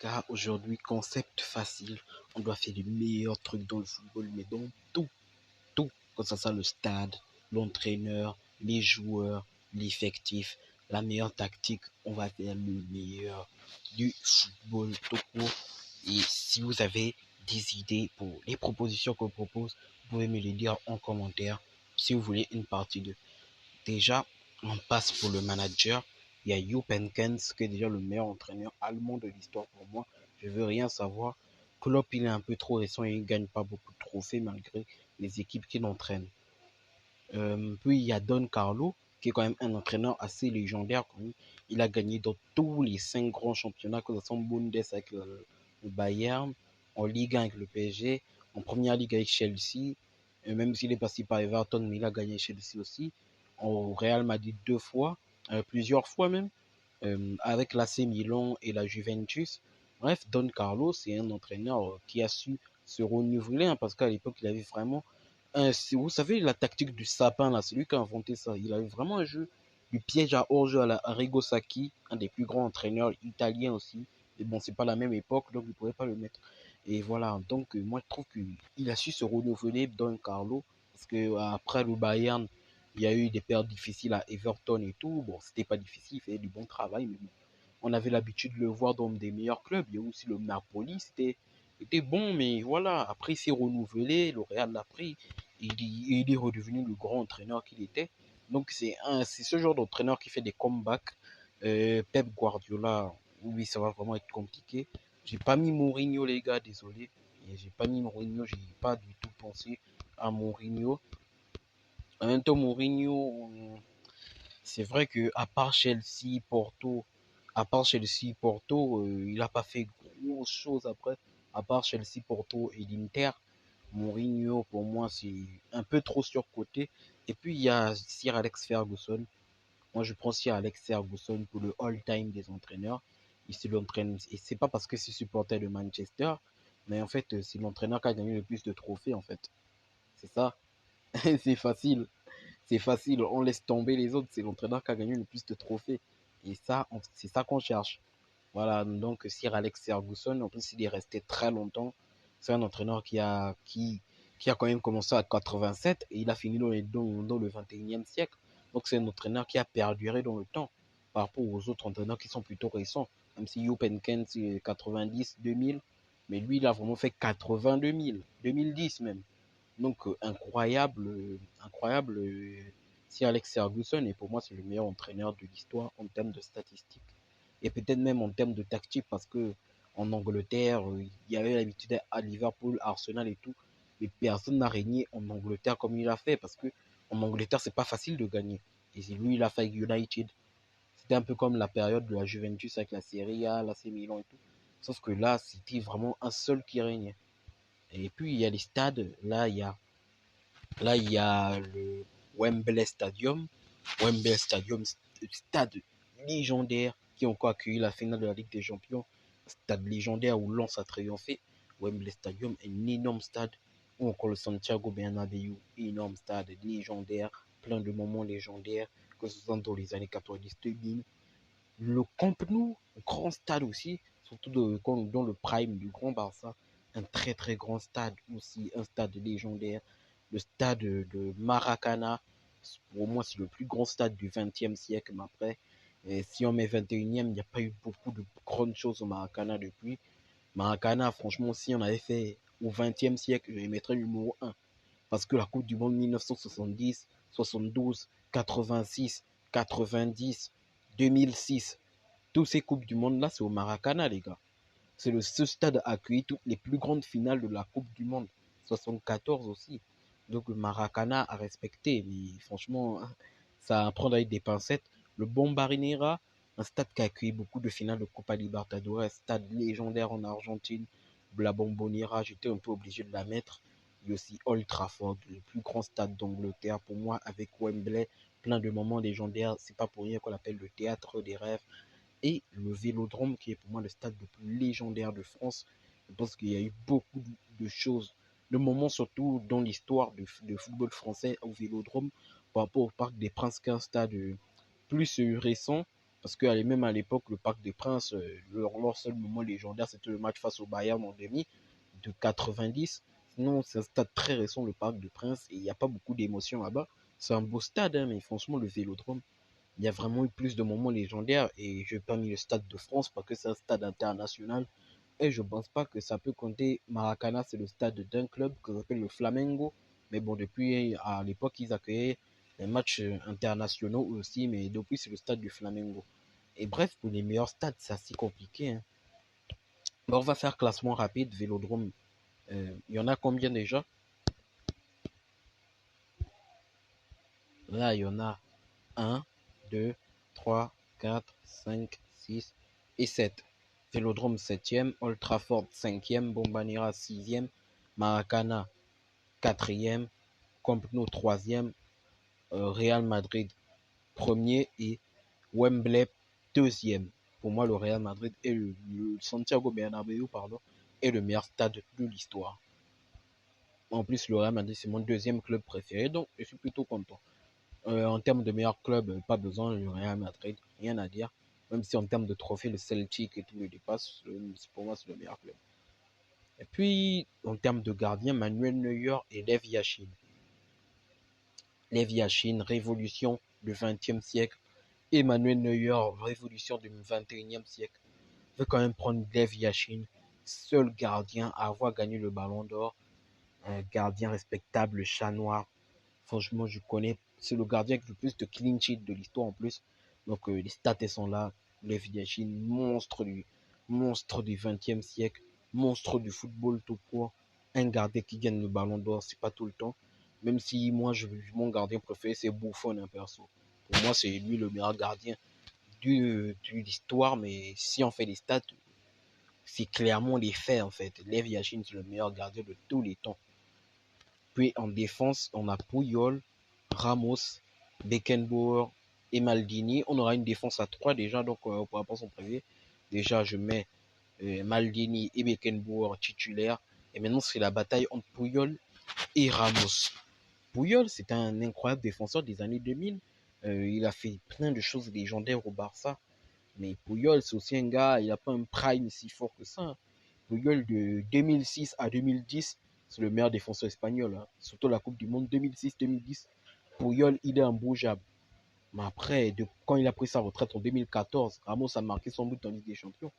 Car aujourd'hui, concept facile, on doit faire les meilleurs trucs dans le football, mais dans tout, que ce soit le stade, l'entraîneur, les joueurs, l'effectif, la meilleure tactique, on va faire le meilleur du football tout court. Et si vous avez des idées pour les propositions qu'on propose, vous pouvez me les dire en commentaire si vous voulez une partie 2. Déjà, on passe pour le manager. Il y a Jupp Heynckes, qui est déjà le meilleur entraîneur allemand de l'histoire pour moi. Je veux rien savoir. Klopp, il est un peu trop récent et il ne gagne pas beaucoup de trophées malgré les équipes qu'il entraîne. Puis il y a Don Carlo, qui est quand même un entraîneur assez légendaire. Quand même. Il a gagné dans tous les 5 grands championnats, que ce soit en Bundes avec le Bayern, en Ligue 1 avec le PSG, en Première Ligue avec Chelsea, et même s'il est passé par Everton, mais il a gagné Chelsea aussi, au Real Madrid 2 fois, plusieurs fois même, avec l'AC Milan et la Juventus. Bref, Don Carlo, c'est un entraîneur qui a su se renouveler, hein, parce qu'à l'époque, il avait vraiment vous savez, la tactique du sapin, là, c'est lui qui a inventé ça. Il avait vraiment un jeu du piège à hors-jeu à la Arrigo Sacchi, un des plus grands entraîneurs italiens aussi. Mais bon, c'est pas la même époque, donc il ne pouvait pas le mettre. Et voilà, donc moi je trouve qu'il a su se renouveler, Don Carlo, parce que après le Bayern, il y a eu des périodes difficiles à Everton et tout. Bon, c'était pas difficile, il faisait du bon travail, mais bon, on avait l'habitude de le voir dans des meilleurs clubs. Il y a aussi le Napoli, c'était bon, mais voilà, après il s'est renouvelé, le Real l'a pris, il est redevenu le grand entraîneur qu'il était. Donc c'est ce genre d'entraîneur qui fait des comebacks. Pep Guardiola, oui, ça va vraiment être compliqué. J'ai pas mis Mourinho, les gars, désolé. J'ai pas mis Mourinho, j'ai pas du tout pensé à Mourinho. En même temps, Mourinho, c'est vrai que à part Chelsea, Porto, il n'a pas fait grosse chose après. À part Chelsea, Porto et l'Inter, Mourinho, pour moi, c'est un peu trop surcoté. Et puis, il y a Sir Alex Ferguson. Moi, je prends Sir Alex Ferguson pour le all-time des entraîneurs. Il se l'entraîne, et c'est pas parce que c'est supporter de Manchester, mais en fait, c'est l'entraîneur qui a gagné le plus de trophées, en fait. C'est ça. C'est facile. C'est facile, on laisse tomber les autres. C'est l'entraîneur qui a gagné le plus de trophées. Et ça, c'est ça qu'on cherche. Voilà, donc Sir Alex Ferguson, en plus, il est resté très longtemps. C'est un entraîneur qui a quand même commencé à 87 et il a fini dans le 21e siècle. Donc c'est un entraîneur qui a perduré dans le temps par rapport aux autres entraîneurs qui sont plutôt récents. Même si Jupp Heynckes, c'est 90, 2000, mais lui, il a vraiment fait 80, 2000, 2010 même. Donc incroyable si Alex Ferguson, et pour moi c'est le meilleur entraîneur de l'histoire en termes de statistiques et peut-être même en termes de tactique parce que en Angleterre, il y avait l'habitude à Liverpool, Arsenal et tout, mais personne n'a régné en Angleterre comme il a fait parce que en Angleterre c'est pas facile de gagner. Et c'est lui il a fait avec United. C'était un peu comme la période de la Juventus avec la Serie A, l'AC Milan et tout. Sauf que là c'était vraiment un seul qui régnait. Et puis il y a les stades, là, il y a le Wembley Stadium. Wembley Stadium, stade légendaire qui a encore accueilli la finale de la Ligue des Champions. Stade légendaire où Lens a triomphé. Wembley Stadium, un énorme stade. Ou encore le Santiago Bernabéu, énorme stade légendaire, plein de moments légendaires, que ce soit dans les années 90-2000. Le Camp Nou, grand stade aussi, surtout dans le prime du Grand Barça, un très très grand stade aussi, un stade légendaire. Le stade de Maracana, pour moi c'est le plus grand stade du XXe siècle, mais après, si on met 21e, il n'y a pas eu beaucoup de grandes choses au Maracana depuis. Maracana, franchement, si on avait fait au XXe siècle, je mettrais numéro 1. Parce que la Coupe du Monde 1970, 72, 86, 90, 2006, tous ces Coupes du Monde-là, c'est au Maracana, les gars. Ce stade a accueilli toutes les plus grandes finales de la Coupe du Monde. 74 aussi. Donc le Maracana a respecté. Mais franchement, ça à prendre avec des pincettes. Le Bombarinera, un stade qui a accueilli beaucoup de finales de Copa Libertadores, un stade légendaire en Argentine. La Bombonera, j'étais un peu obligé de la mettre. Il y a aussi Old Trafford, le plus grand stade d'Angleterre pour moi, avec Wembley, plein de moments légendaires. C'est pas pour rien qu'on l'appelle le théâtre des rêves. Et le Vélodrome, qui est pour moi le stade le plus légendaire de France. Je pense qu'il y a eu beaucoup de choses, de moments surtout dans l'histoire de football français au Vélodrome par rapport au Parc des Princes, qui est un stade plus récent. Parce que même à l'époque, le Parc des Princes, leur seul moment légendaire, c'était le match face au Bayern en demi de 90. Sinon, c'est un stade très récent, le Parc des Princes, et il n'y a pas beaucoup d'émotions là-bas. C'est un beau stade, hein, mais franchement, le Vélodrome, il y a vraiment eu plus de moments légendaires. Et je n'ai pas mis le Stade de France parce que c'est un stade international. Et je ne pense pas que ça peut compter. Maracana, c'est le stade d'un club que s'appelle le Flamengo. Mais bon, depuis, à l'époque, ils accueillaient les matchs internationaux aussi. Mais depuis, c'est le stade du Flamengo. Et bref, pour les meilleurs stades, c'est assez compliqué, hein. Bon, on va faire classement rapide, Vélodrome. Il y en a combien déjà? Là, il y en a un, 2, 3, 4, 5, 6 et 7. Vélodrome 7e, Old Trafford 5e, Bombanera 6e, Maracana 4e, Camp Nou 3e, Real Madrid 1er et Wembley 2e. Pour moi, le Real Madrid et le Santiago Bernabéu, pardon, est le meilleur stade de l'histoire. En plus, le Real Madrid, c'est mon deuxième club préféré, donc je suis plutôt content. En termes de meilleur club, pas besoin du Real Madrid, rien à dire. Même si en termes de trophées, le Celtic et tout le dépasse, pour moi, c'est le meilleur club. Et puis, en termes de gardien, Manuel Neuer et Lev Yashin. Lev Yashin, révolution du XXe siècle. Emmanuel Neuer, révolution du XXIe siècle. Je veux quand même prendre Lev Yashin, seul gardien à avoir gagné le Ballon d'Or. Un gardien respectable, le chat noir. Franchement, je connais. C'est le gardien avec le plus de clean sheet de l'histoire en plus. Donc, les stats, elles sont là. Lev Yashin, monstre du XXe siècle, monstre du football tout court. Un gardien qui gagne le ballon d'or, c'est pas tout le temps. Même si moi, mon gardien préféré, c'est Buffon, un perso. Pour moi, c'est lui le meilleur gardien de l'histoire. Mais si on fait les stats, c'est clairement les faits en fait. Lev Yashin, c'est le meilleur gardien de tous les temps. Puis en défense, on a Puyol, Ramos, Beckenbauer et Maldini. On aura une défense à 3 déjà, donc on ne pourra pas s'en priver. Déjà, je mets Maldini et Beckenbauer titulaires. Et maintenant, c'est la bataille entre Puyol et Ramos. Puyol, c'est un incroyable défenseur des années 2000. Il a fait plein de choses légendaires au Barça. Mais Puyol, c'est aussi un gars, il n'a pas un prime si fort que ça. Puyol de 2006 à 2010, c'est le meilleur défenseur espagnol, hein. Surtout la Coupe du Monde 2006-2010. Puyol, il est imbougeable. Mais après, quand il a pris sa retraite en 2014, Ramos a marqué son but en Ligue des Champions.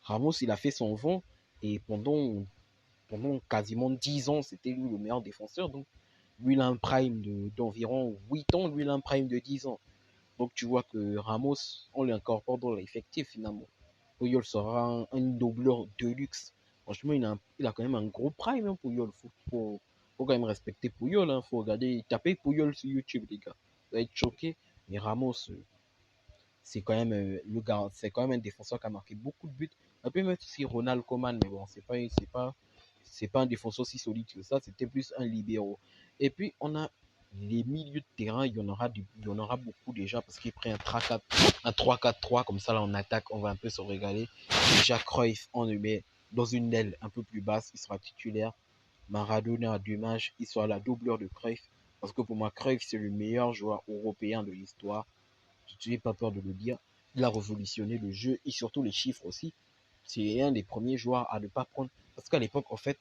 Ramos, il a fait son vent et pendant quasiment 10 ans, c'était lui le meilleur défenseur. Donc, lui, il a un prime d'environ 8 ans, lui, il a un prime de 10 ans. Donc, tu vois que Ramos, on l'incorpore dans l'effectif finalement. Puyol sera un doubleur de luxe. Franchement, il a quand même un gros prime, hein, Puyol. Faut quand même respecter Puyol. Hein. Faut regarder, taper Puyol sur YouTube, les gars. Vous allez être choqué. Mais Ramos, c'est quand même le gars, c'est quand même un défenseur qui a marqué beaucoup de buts. Un peu même si Ronald Koeman, mais bon, c'est pas un défenseur aussi solide que ça. C'était plus un libéro. Et puis on a les milieux de terrain, il y en aura beaucoup déjà parce qu'il prend un 3-4-3 comme ça là on attaque, on va un peu se régaler. Déjà Cruyff, on le met dans une aile un peu plus basse, il sera titulaire. Maradona, dommage, il sera la doubleur de Cruyff parce que pour moi Cruyff c'est le meilleur joueur européen de l'histoire. Je n'ai pas peur de le dire. Il a révolutionné le jeu et surtout les chiffres aussi. C'est un des premiers joueurs à ne pas prendre. Parce qu'à l'époque, en fait,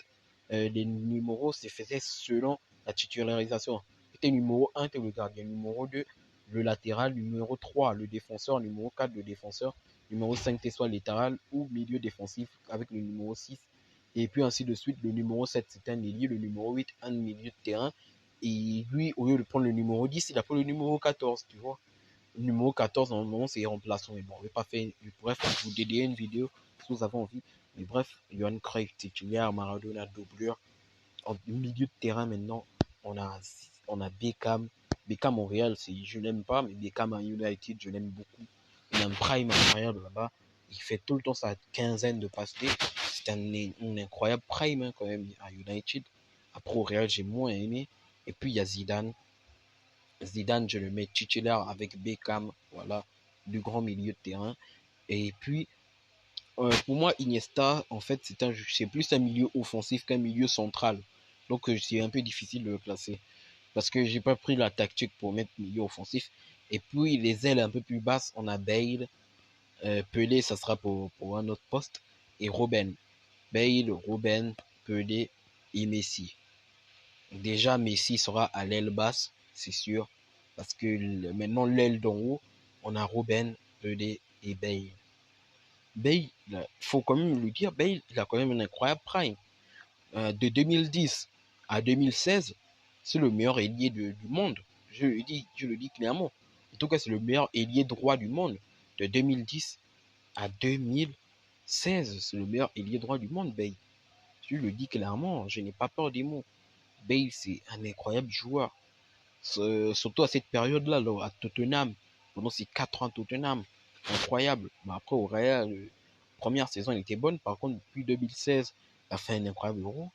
les numéros se faisaient selon la titularisation. C'était numéro 1, c'était le gardien. Numéro 2, le latéral. Numéro 3, le défenseur. Numéro 4, le défenseur. Numéro 5, t'es soit latéral ou milieu défensif avec le numéro 6. Et puis ainsi de suite. Le numéro 7, c'était un ailier. Le numéro 8, un milieu de terrain. Et lui, au lieu de prendre le numéro 10, il a pris le numéro 14, tu vois. Le numéro 14, normalement, c'est remplaçant. Mais bon, on ne va pas faire. Bref, je vous dédier une vidéo si vous avez envie. Mais bref, Johan Cruyff titulaire, Maradona doublure. En milieu de terrain, maintenant, on a Beckham. Beckham Montréal, je l'aime pas, mais Beckham à United, je l'aime beaucoup. Il a un prime incroyable là-bas. Il fait tout le temps sa quinzaine de passes. C'est un incroyable prime hein, quand même à United. Après au Real, j'ai moins aimé. Et puis il y a Zidane. Zidane, je le mets titulaire avec Beckham, voilà, du grand milieu de terrain. Et puis, pour moi, Iniesta, en fait, c'est plus un milieu offensif qu'un milieu central. Donc, c'est un peu difficile de le classer. Parce que j'ai pas pris la tactique pour mettre milieu offensif. Et puis, les ailes un peu plus basses, on a Bale, Pelé, ça sera pour un autre poste. Et Robben. Bale, Robben, Pelé et Messi. Déjà, Messi sera à l'aile basse, c'est sûr. Parce que maintenant, l'aile d'en haut, on a Robben, Pelé et Bale. Bale, il faut quand même le dire, Bale, il a quand même un incroyable prime. De 2010 à 2016, c'est le meilleur ailier du monde. Je le dis clairement. En tout cas, c'est le meilleur ailier droit du monde. De 2010 à 2016, c'est le meilleur ailier droit du monde, Bale. Je le dis clairement, je n'ai pas peur des mots. Bale, c'est un incroyable joueur. Surtout à cette période-là, à Tottenham, pendant ces 4 ans à Tottenham. Incroyable. Mais après, au Real, première saison, elle était bonne. Par contre, depuis 2016, il a fait un incroyable Euro.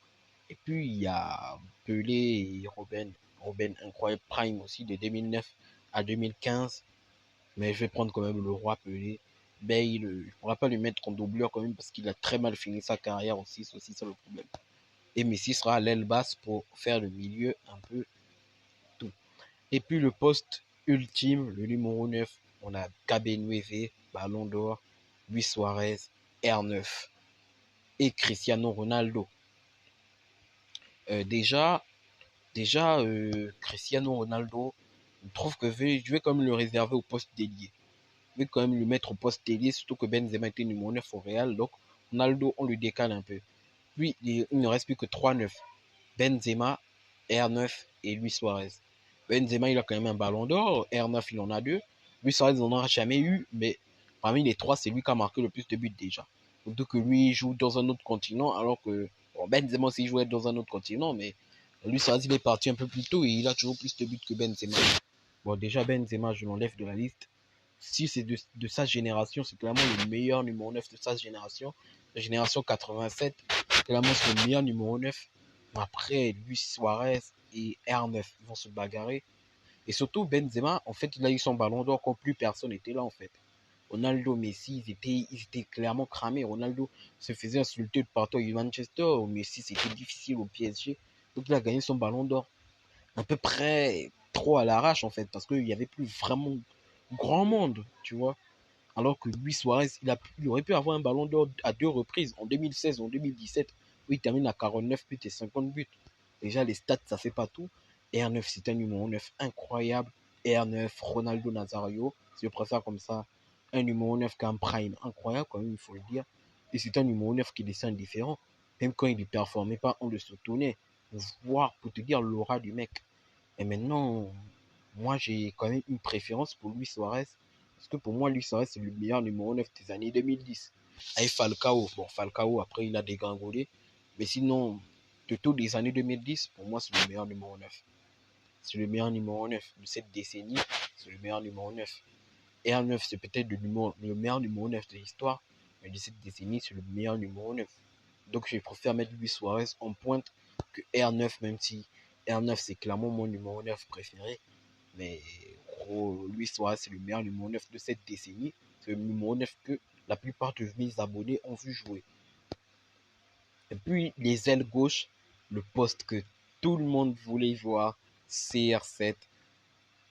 Et puis, il y a Pelé et Robben. Robben, incroyable prime aussi, de 2009 à 2015. Mais je vais prendre quand même le roi Pelé. Bale, je ne pourrais pas lui mettre en doublure quand même parce qu'il a très mal fini sa carrière aussi. C'est aussi ça le problème. Et Messi sera à l'aile basse pour faire le milieu un peu tout. Et puis le poste ultime, le numéro 9, on a Cabernet, Ballon d'Or, Luis Suarez, R9 et Cristiano Ronaldo. Déjà, Cristiano Ronaldo, je trouve que je vais quand même le réserver au poste d'ailier. Je vais quand même le mettre au poste d'ailier, surtout que Benzema était numéro 9 au Real. Donc Ronaldo, on le décale un peu. Puis il ne reste plus que 3 9. Benzema, R9 et Luis Suarez. Benzema, il a quand même un ballon d'or. R9, il en a 2. Luis Suarez, il n'en aura jamais eu, mais parmi les 3, c'est lui qui a marqué le plus de buts déjà. Surtout que lui, il joue dans un autre continent, alors que bon, Benzema aussi jouait dans un autre continent, mais Luis Suarez, il est parti un peu plus tôt et il a toujours plus de buts que Benzema. Bon, déjà, Benzema, je l'enlève de la liste. Si c'est de sa génération, c'est clairement le meilleur numéro 9 de sa génération. La génération 87, clairement, c'est le meilleur numéro 9. Après, Luis Suarez et R9 ils vont se bagarrer. Et surtout, Benzema, en fait, il a eu son ballon d'or quand plus personne n'était là, en fait. Ronaldo, Messi, ils étaient clairement cramés. Ronaldo se faisait insulter de partout à Manchester. Messi, c'était difficile au PSG. Donc, il a gagné son ballon d'or à peu près trop à l'arrache, en fait, parce qu'il n'y avait plus vraiment grand monde, tu vois. Alors que Luis Suarez, il aurait pu avoir un ballon d'or à 2 reprises, en 2016 et en 2017, où il termine à 49 buts et 50 buts. Déjà, les stats, ça fait pas tout. R9, c'est un numéro 9 incroyable. R9, Ronaldo Nazario, si je préfère comme ça, un numéro 9 qui a un prime incroyable, quand même, il faut le dire. Et c'est un numéro 9 qui laissait indifférent. Même quand il ne performait pas, on le soutenait. Voir, pour te dire l'aura du mec. Et maintenant, moi, j'ai quand même une préférence pour Luis Suarez. Parce que pour moi, Luis Suarez, c'est le meilleur numéro 9 des années 2010. Avec Falcao. Bon, Falcao, après, il a dégringolé. Mais sinon, de tous les années 2010, pour moi, c'est le meilleur numéro 9. C'est le meilleur numéro 9 de cette décennie. C'est le meilleur numéro 9. R9, c'est peut-être le meilleur numéro 9 de l'histoire. Mais de cette décennie, c'est le meilleur numéro 9. Donc, je préfère mettre Luis Suarez en pointe que R9, même si R9, c'est clairement mon numéro 9 préféré. Mais gros, Luis Suarez, c'est le meilleur numéro 9 de cette décennie. C'est le numéro 9 que la plupart de mes abonnés ont vu jouer. Et puis, les ailes gauches, le poste que tout le monde voulait voir, CR7,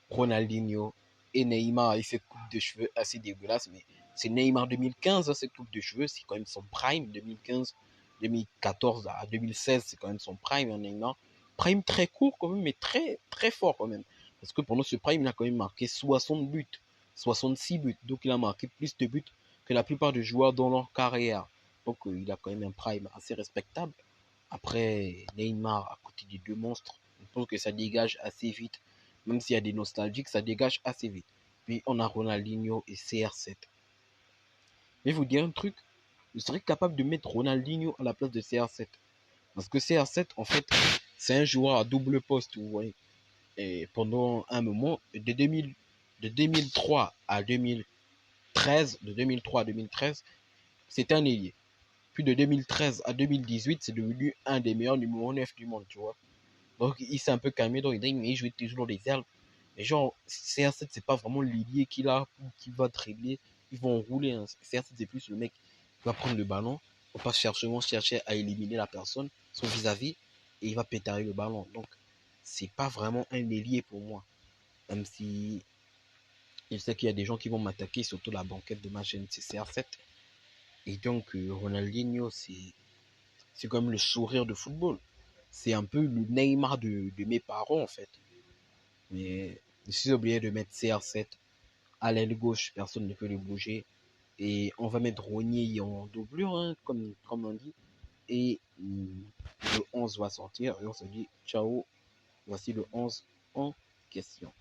Ronaldinho et Neymar avec cette coupe de cheveux assez dégueulasse. Mais c'est Neymar 2015, hein, cette coupe de cheveux, c'est quand même son prime. 2015, 2014 à 2016, c'est quand même son prime, hein, Neymar. Prime très court quand même, mais très, très fort quand même. Parce que pendant ce prime, il a quand même marqué 60 buts, 66 buts. Donc il a marqué plus de buts que la plupart des joueurs dans leur carrière. Donc il a quand même un prime assez respectable. Après, Neymar, à côté des deux monstres, je pense que ça dégage assez vite. Même s'il y a des nostalgiques, ça dégage assez vite. Puis on a Ronaldinho et CR7. Mais je vous dire un truc, je serais capable de mettre Ronaldinho à la place de CR7. Parce que CR7, en fait, c'est un joueur à double poste, vous voyez. Et pendant un moment, de 2003 à 2013, de 2003 à 2013, c'était un ailier. Puis de 2013 à 2018, c'est devenu un des meilleurs numéros 9 du monde, tu vois. Donc il s'est un peu calmé, donc il joue toujours dans les airs. Mais genre, CR7, c'est pas vraiment l'ailier qu'il a, qui va dribbler, ils vont rouler. Hein. CR7, c'est plus le mec qui va prendre le ballon, il va pas chercher à éliminer la personne, son vis-à-vis, et il va pétarer le ballon. Donc, c'est pas vraiment un ailier pour moi. Même si Je sais qu'il y a des gens qui vont m'attaquer, surtout la banquette de ma chaîne, c'est CR7. Et donc, Ronaldinho, c'est comme le sourire de football. C'est un peu le Neymar de mes parents, en fait. Mais je suis obligé de mettre CR7 à l'aile gauche, personne ne peut le bouger. Et on va mettre Rognier en doublure, hein, comme on dit. Et le 11 va sortir. Et on se dit, ciao, voici le 11 en question.